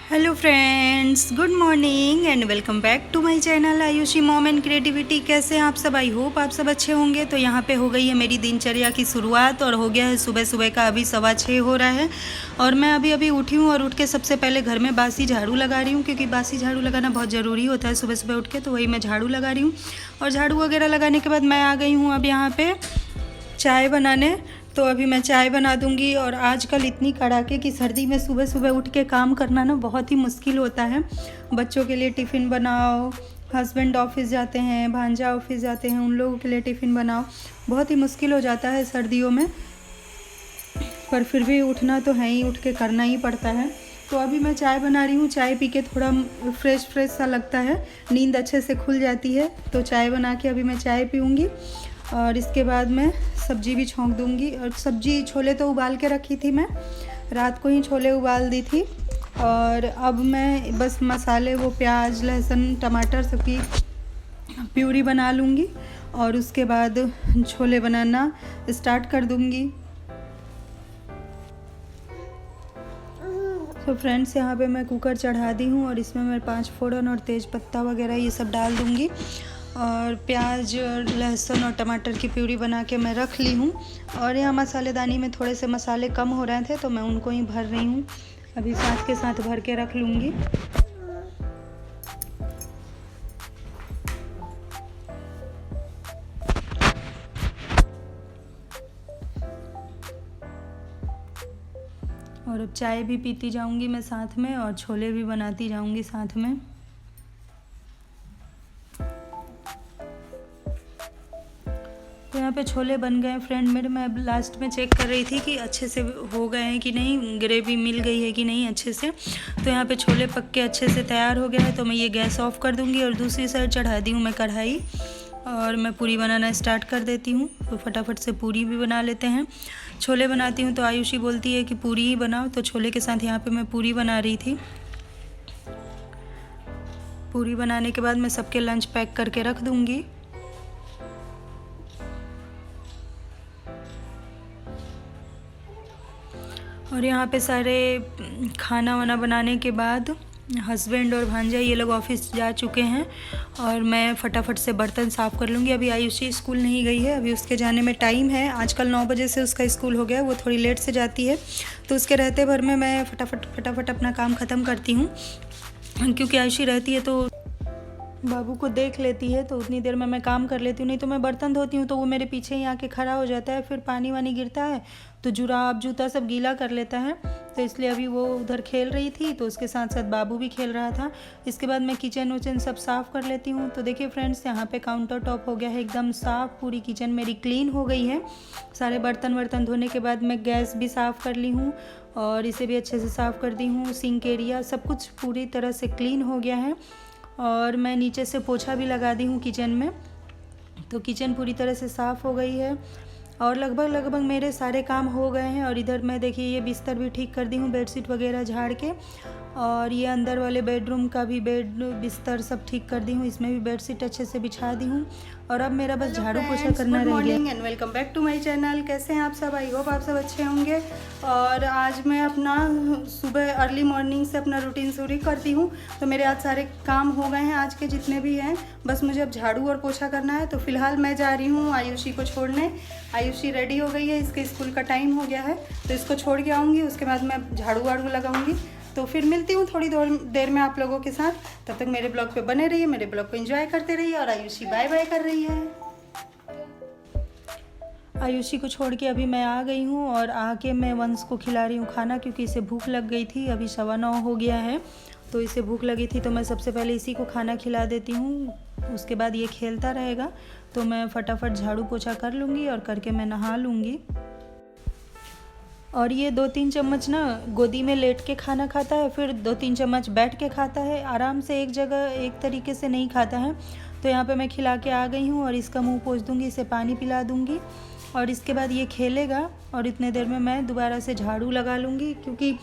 Hello friends, good morning and welcome back to my channel Ayushi mom and creativity. कैसे हैं आप सब? I hope आप सब अच्छे होंगे। तो यहाँ पे हो गई है मेरी दिनचर्या की शुरुआत और हो गया है सुबह सुबह का अभी 6:15 हो रहा है। और मैं अभी उठी हूँ और उठ के सबसे पहले घर में बासी झाड़ू लगा रही हूँ, क्योंकि बासी झाड़ू लगाना बहुत ज़रूरी होता है सुबह सुबह उठ के। तो वही मैं झाड़ू लगा रही हूँ और झाड़ू वगैरह लगाने के बाद मैं आ गई हूँ अब यहाँ पर चाय बनाने। तो अभी मैं चाय बना दूंगी। और आजकल इतनी कड़ाके की सर्दी में सुबह सुबह उठ के काम करना ना बहुत ही मुश्किल होता है। बच्चों के लिए टिफ़िन बनाओ, हस्बैंड ऑफिस जाते हैं, भांजा ऑफिस जाते हैं, उन लोगों के लिए टिफ़िन बनाओ, बहुत ही मुश्किल हो जाता है सर्दियों में। पर फिर भी उठना तो है ही, उठ के करना ही पड़ता है। तो अभी मैं चाय बना रही हूँ। चाय पी के थोड़ा फ्रेश सा लगता है, नींद अच्छे से खुल जाती है। तो चाय बना के अभी मैं चाय पीऊँगी और इसके बाद मैं सब्जी भी छौंक दूंगी। और सब्जी छोले तो उबाल के रखी थी, मैं रात को ही छोले उबाल दी थी। और अब मैं बस मसाले, वो प्याज लहसुन टमाटर सबकी प्यूरी बना लूँगी और उसके बाद छोले बनाना स्टार्ट कर दूँगी। तो फ्रेंड्स, यहाँ पे मैं कुकर चढ़ा दी हूँ और इसमें मैं 5 फोड़न और तेज़ पत्ता वगैरह ये सब डाल दूँगी। और प्याज और लहसुन और टमाटर की प्यूरी बना के मैं रख ली हूँ। और यहाँ मसालेदानी में थोड़े से मसाले कम हो रहे थे तो मैं उनको ही भर रही हूँ। अभी साथ के साथ भर के रख लूँगी। और अब चाय भी पीती जाऊँगी मैं साथ में, और छोले भी बनाती जाऊँगी साथ में। तो यहाँ पे छोले बन गए फ्रेंड मेरे। मैं अब लास्ट में चेक कर रही थी कि अच्छे से हो गए हैं कि नहीं, ग्रेवी मिल गई है कि नहीं अच्छे से। तो यहाँ पे छोले पक के अच्छे से तैयार हो गया है। तो मैं ये गैस ऑफ कर दूँगी और दूसरी साइड चढ़ा दी हूँ मैं कढ़ाई और मैं पूरी बनाना स्टार्ट कर देती हूँ। तो फटाफट से पूरी भी बना लेते हैं। छोले बनाती हूँ तो आयुषी बोलती है कि पूरी ही बनाओ, तो छोले के साथ यहाँ पर मैं पूरी बना रही थी। पूरी बनाने के बाद मैं सबके लंच पैक करके रख दूँगी। और यहाँ पे सारे खाना वाना बनाने के बाद हस्बैंड और भांजा ये लोग ऑफिस जा चुके हैं और मैं फटाफट से बर्तन साफ़ कर लूँगी। अभी आयुषी स्कूल नहीं गई है, अभी उसके जाने में टाइम है। आजकल 9 बजे से उसका स्कूल हो गया, वो थोड़ी लेट से जाती है। तो उसके रहते भर में मैं फटाफट अपना काम ख़त्म करती हूँ, क्योंकि आयुषी रहती है तो बाबू को देख लेती है। तो उतनी देर में मैं काम कर लेती हूँ। नहीं तो मैं बर्तन धोती हूँ तो वो मेरे पीछे ही आके खड़ा हो जाता है, फिर पानी वानी गिरता है तो जुराब जूता सब गीला कर लेता है। तो इसलिए अभी वो उधर खेल रही थी तो उसके साथ साथ बाबू भी खेल रहा था। इसके बाद मैं किचन वचन सब साफ़ कर लेती हूँ। तो देखिए फ्रेंड्स, यहाँ पे काउंटर टॉप हो गया है एकदम साफ़, पूरी किचन मेरी क्लीन हो गई है। सारे बर्तन वर्तन धोने के बाद मैं गैस भी साफ़ कर ली हूँ और इसे भी अच्छे से साफ़ कर दी हूँ। सिंक एरिया सब कुछ पूरी तरह से क्लीन हो गया है। और मैं नीचे से पोछा भी लगा दी हूँ किचन में। तो किचन पूरी तरह से साफ़ हो गई है और लगभग मेरे सारे काम हो गए हैं। और इधर मैं देखिए ये बिस्तर भी ठीक कर दी हूँ, बेडशीट वगैरह झाड़ के। और ये अंदर वाले बेडरूम का भी बेड बिस्तर सब ठीक कर दी हूँ, इसमें भी बेडशीट अच्छे से बिछा दी हूँ। और अब मेरा बस झाड़ू पोछा करना रह गया। Good morning and welcome back to my channel. कैसे हैं आप सब? आई होप आप सब अच्छे होंगे। और आज मैं अपना सुबह अर्ली मॉर्निंग से अपना रूटीन शुरू करती हूँ। तो मेरे आज सारे काम हो गए हैं, आज के जितने भी हैं। बस मुझे अब झाड़ू और पोछा करना है। तो फिलहाल मैं जा रही हूँ आयुषी को छोड़ने। आयुषी रेडी हो गई है, इसके स्कूल का टाइम हो गया है तो इसको छोड़ के आऊँगी। उसके बाद मैं झाड़ू वाड़ू लगाऊंगी। तो फिर मिलती हूँ थोड़ी देर में आप लोगों के साथ। तब तक मेरे ब्लॉग पे बने रहिए, मेरे ब्लॉग को एंजॉय करते रहिए। और आयुषी बाय बाय कर रही है। आयुषी को छोड़ के अभी मैं आ गई हूँ और आके मैं वंश को खिला रही हूँ खाना, क्योंकि इसे भूख लग गई थी। अभी 9:15 हो गया है तो इसे भूख लगी थी। तो मैं सबसे पहले इसी को खाना खिला देती हूँ, उसके बाद ये खेलता रहेगा। तो मैं फटाफट झाड़ू पोछा कर लूँगी और करके मैं नहा लूँगी। और ये 2-3 चम्मच ना गोदी में लेट के खाना खाता है, फिर 2-3 चम्मच बैठ के खाता है। आराम से एक जगह एक तरीके से नहीं खाता है। तो यहाँ पे मैं खिला के आ गई हूँ और इसका मुंह पोंछ दूँगी, इसे पानी पिला दूँगी। और इसके बाद ये खेलेगा और इतने देर में मैं दोबारा से झाड़ू लगा लूँगी, क्योंकि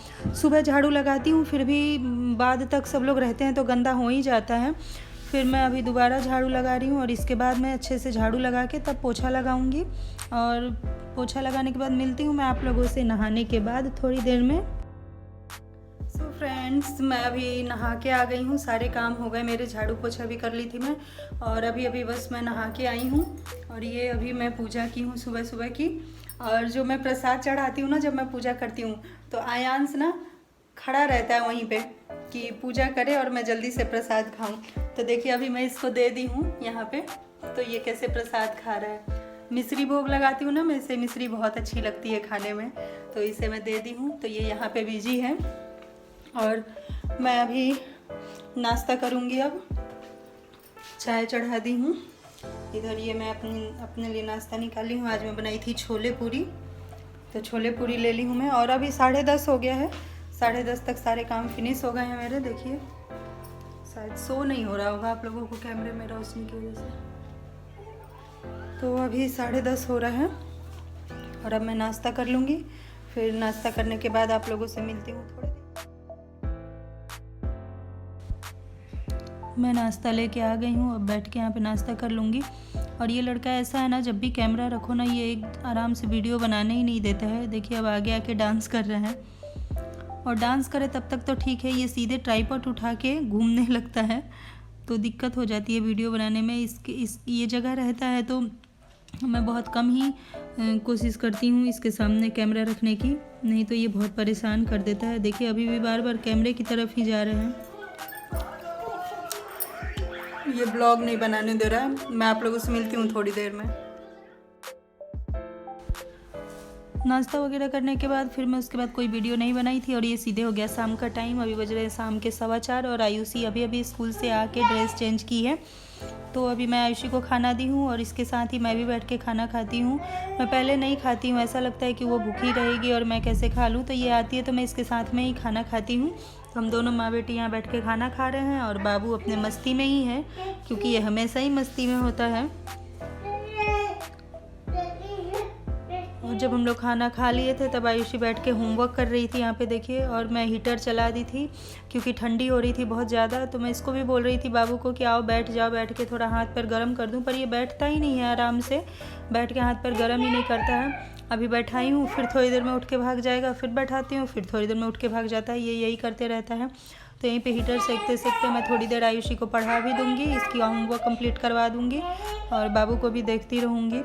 सुबह झाड़ू लगाती हूँ फिर भी बाद तक सब लोग रहते हैं तो गंदा हो ही जाता है। फिर मैं अभी दोबारा झाड़ू लगा रही हूँ और इसके बाद मैं अच्छे से झाड़ू लगा के तब पोछा लगाऊंगी। और पोछा लगाने के बाद मिलती हूँ मैं आप लोगों से नहाने के बाद थोड़ी देर में। सो फ्रेंड्स, मैं अभी नहा के आ गई हूँ। सारे काम हो गए मेरे, झाड़ू पोछा भी कर ली थी मैं, और अभी बस मैं नहा के आई हूँ। और ये अभी मैं पूजा की हूँ सुबह सुबह की। और जो मैं प्रसाद चढ़ाती हूँ ना, जब मैं पूजा करती हूँ तो आयांश ना खड़ा रहता है वहीं पे कि पूजा करे और मैं जल्दी से प्रसाद खाऊं। तो देखिए अभी मैं इसको दे दी हूँ यहाँ पे, तो ये कैसे प्रसाद खा रहा है। मिश्री भोग लगाती हूँ ना मैं, इसे मिश्री बहुत अच्छी लगती है खाने में, तो इसे मैं दे दी हूँ। तो ये यहाँ पे बिजी है और मैं अभी नाश्ता करूँगी। अब चाय चढ़ा दी हूँ इधर। ये मैं अपने लिए नाश्ता निकाली हूँ। आज मैं बनाई थी छोले पूरी, तो छोले पूरी ले ली हूँ मैं। और अभी 10:30 हो गया है, 10:30 तक सारे काम फिनिश हो गए हैं मेरे। देखिए शायद शो नहीं हो रहा होगा आप लोगों को कैमरे में रोशनी की वजह से। तो अभी 10:30 हो रहा है और अब मैं नाश्ता कर लूँगी। फिर नाश्ता करने के बाद आप लोगों से मिलती हूँ थोड़ी देर। मैं नाश्ता लेके आ गई हूँ, अब बैठ के यहाँ पे नाश्ता कर लूँगी। और ये लड़का ऐसा है ना, जब भी कैमरा रखो ना ये एक आराम से वीडियो बनाने ही नहीं देता है। देखिए अब आगे आके डांस कर रहे हैं, और डांस करे तब तक तो ठीक है, ये सीधे ट्राइपॉड उठा के घूमने लगता है तो दिक्कत हो जाती है वीडियो बनाने में। ये जगह रहता है तो मैं बहुत कम ही कोशिश करती हूँ इसके सामने कैमरा रखने की, नहीं तो ये बहुत परेशान कर देता है। देखिए अभी भी बार बार कैमरे की तरफ ही जा रहे हैं। ये ब्लॉग नहीं बनाने दे रहा है। मैं आप लोगों से मिलती हूँ थोड़ी देर में। नाश्ता वगैरह करने के बाद फिर मैं उसके बाद कोई वीडियो नहीं बनाई थी, और ये सीधे हो गया शाम का टाइम। अभी बज रहे हैं शाम के 4:15 और आयुषी अभी स्कूल से आके ड्रेस चेंज की है। तो अभी मैं आयुषी को खाना दी हूँ और इसके साथ ही मैं भी बैठ के खाना खाती हूँ। मैं पहले नहीं खाती हूँ, ऐसा लगता है कि वो भूखी रहेगी और मैं कैसे खा लूँ। तो ये आती है तो मैं इसके साथ में ही खाना खाती हूँ। तो हम दोनों माँ बेटी यहाँ बैठ के खाना खा रहे हैं और बाबू अपने मस्ती में ही है, क्योंकि ये हमेशा ही मस्ती में होता है। और जब हम लोग खाना खा लिए थे तब आयुषी बैठ के होमवर्क कर रही थी यहाँ पे देखिए। और मैं हीटर चला दी थी क्योंकि ठंडी हो रही थी बहुत ज़्यादा। तो मैं इसको भी बोल रही थी बाबू को कि आओ बैठ जाओ, बैठ के थोड़ा हाथ पैर गर्म कर दूँ, पर ये बैठता ही नहीं है आराम से, बैठ के हाथ पैर गर्म ही नहीं करता है। अभी बैठाई हूँ, फिर थोड़ी देर में उठ के भाग जाएगा, फिर बैठाती हूँ, फिर थोड़ी देर में उठ के भाग जाता है। ये यही करते रहता है। तो यहीं पे हीटर सेकते सेकते मैं थोड़ी देर आयुषी को पढ़ा भी दूँगी, इसकी होमवर्क कंप्लीट करवा दूँगी और बाबू को भी देखती रहूँगी।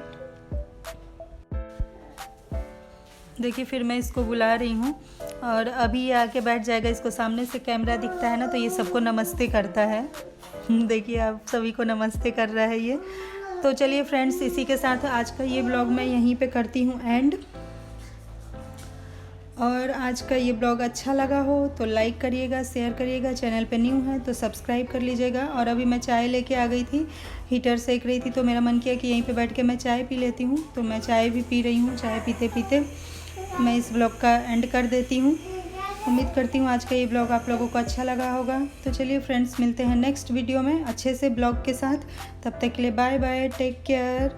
देखिए फिर मैं इसको बुला रही हूँ और अभी ये आके बैठ जाएगा। इसको सामने से कैमरा दिखता है ना, तो ये सबको नमस्ते करता है। देखिए आप सभी को नमस्ते कर रहा है ये। तो चलिए फ्रेंड्स, इसी के साथ आज का ये ब्लॉग मैं यहीं पे करती हूँ एंड। और आज का ये ब्लॉग अच्छा लगा हो तो लाइक करिएगा, शेयर करिएगा, चैनल पे न्यू है तो सब्सक्राइब कर लीजिएगा। और अभी मैं चाय लेके आ गई थी, हीटर सेक रही थी तो मेरा मन किया कि यहीं पे बैठ के मैं चाय पी लेती हूँ। तो मैं चाय भी पी रही हूँ। चाय पीते पीते मैं इस ब्लॉग का एंड कर देती हूँ। उम्मीद करती हूँ आज का ये ब्लॉग आप लोगों को अच्छा लगा होगा। तो चलिए फ्रेंड्स, मिलते हैं नेक्स्ट वीडियो में अच्छे से ब्लॉग के साथ। तब तक के लिए बाय बाय, टेक केयर।